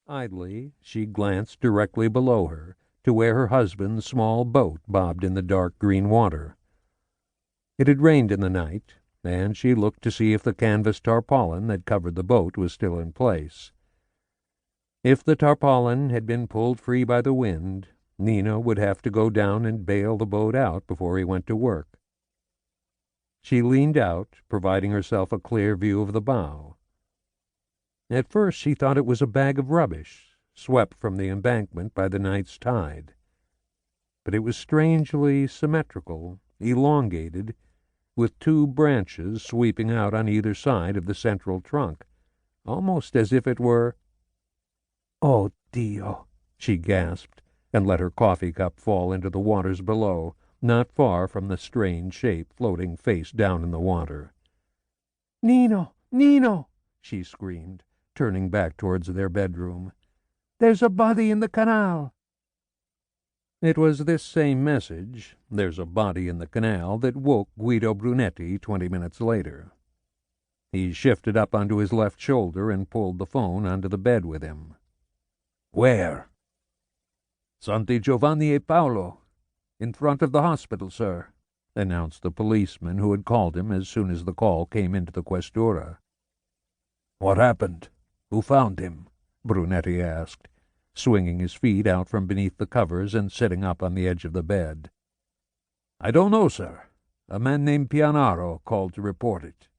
Idly, she glanced directly below her to where her husband's small boat bobbed in the dark green water. It had rained in the night, and she looked to see if the canvas tarpaulin that covered the boat was still in place. If the tarpaulin had been pulled free by the wind, Nino would have to go down and bail the boat out before he went to work. She leaned out, providing herself a clear view of the bow. At first she thought it was a bag of rubbish, swept from the embankment by the night's tide. But it was strangely symmetrical, elongated, with two branches sweeping out on either side of the central trunk, almost as if it were— "Oh, Dio!" she gasped, and let her coffee cup fall into the waters below, not far from the strange shape floating face down in the water. "Nino! Nino!" she screamed, turning back towards their bedroom. "There's a body in the canal!" It was this same message, "There's a body in the canal," that woke Guido Brunetti 20 minutes later. He shifted up onto his left shoulder and pulled the phone onto the bed with him. "Where?" "Santi Giovanni e Paolo, in front of the hospital, sir," announced the policeman who had called him as soon as the call came into the questura. "What happened? Who found him?" Brunetti asked, swinging his feet out from beneath the covers and sitting up on the edge of the bed. "I don't know, sir. A man named Pianaro called to report it."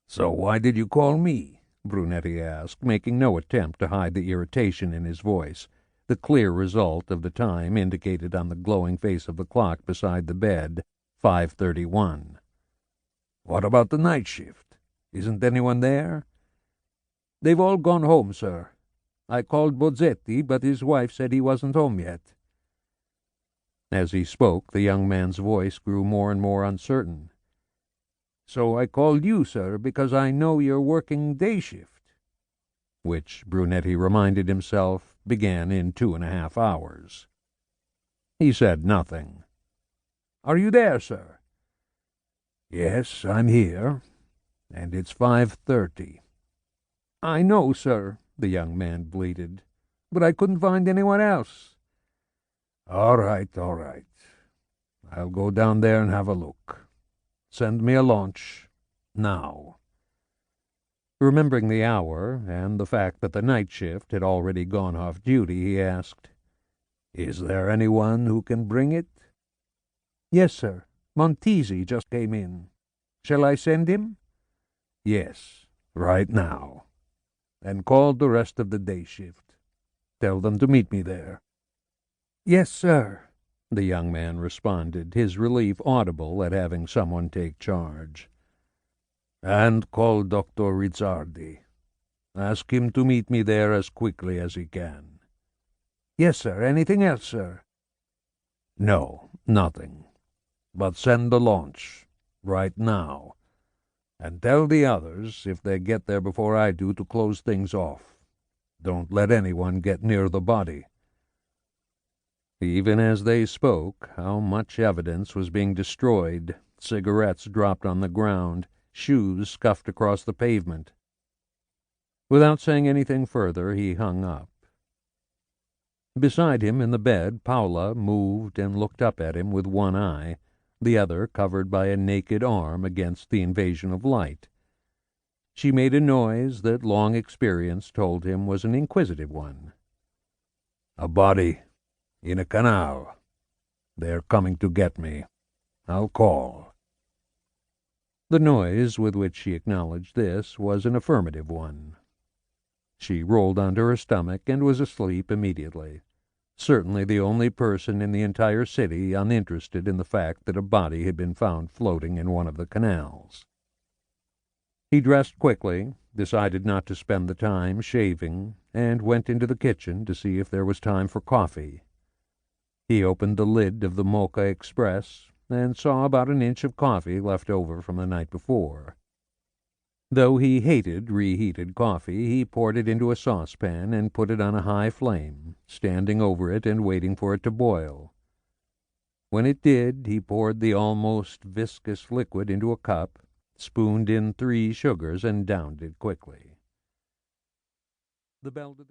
"So why did you call me?" Brunetti asked, making no attempt to hide the irritation in his voice, the clear result of the time indicated on the glowing face of the clock beside the bed, 5:31. "What about the night shift? Isn't anyone there?" "They've all gone home, sir. I called Bozzetti, but his wife said he wasn't home yet." As he spoke, the young man's voice grew more and more uncertain. "So I called you, sir, because I know you're working day shift," which, Brunetti reminded himself, began in 2.5 hours. He said nothing. "Are you there, sir?" "Yes, I'm here, and it's 5:30. "I know, sir," the young man bleated, "but I couldn't find anyone else." All right. I'll go down there and have a look. Send me a launch, now." Remembering the hour, and the fact that the night shift had already gone off duty, he asked, "Is there anyone who can bring it?" "Yes, sir. Montesi just came in. Shall I send him?" "Yes, right now. And call the rest of the day shift. Tell them to meet me there." "Yes, sir," the young man responded, his relief audible at having someone take charge. "And call Dr. Rizzardi. Ask him to meet me there as quickly as he can." "Yes, sir. Anything else, sir?" "No, nothing. But send the launch, right now. And tell the others, if they get there before I do, to close things off. Don't let anyone get near the body." Even as they spoke, how much evidence was being destroyed, cigarettes dropped on the ground, shoes scuffed across the pavement. Without saying anything further, he hung up. Beside him in the bed, Paula moved and looked up at him with one eye, the other covered by a naked arm against the invasion of light. She made a noise that long experience told him was an inquisitive one. "A body in a canal. They're coming to get me. I'll call." The noise with which she acknowledged this was an affirmative one. She rolled onto her stomach and was asleep immediately, certainly the only person in the entire city uninterested in the fact that a body had been found floating in one of the canals. He dressed quickly, decided not to spend the time shaving, and went into the kitchen to see if there was time for coffee. He opened the lid of the Mocha Express and saw about an inch of coffee left over from the night before. Though he hated reheated coffee, he poured it into a saucepan and put it on a high flame, standing over it and waiting for it to boil. When it did, he poured the almost viscous liquid into a cup, spooned in 3 sugars, and downed it quickly. The bell to the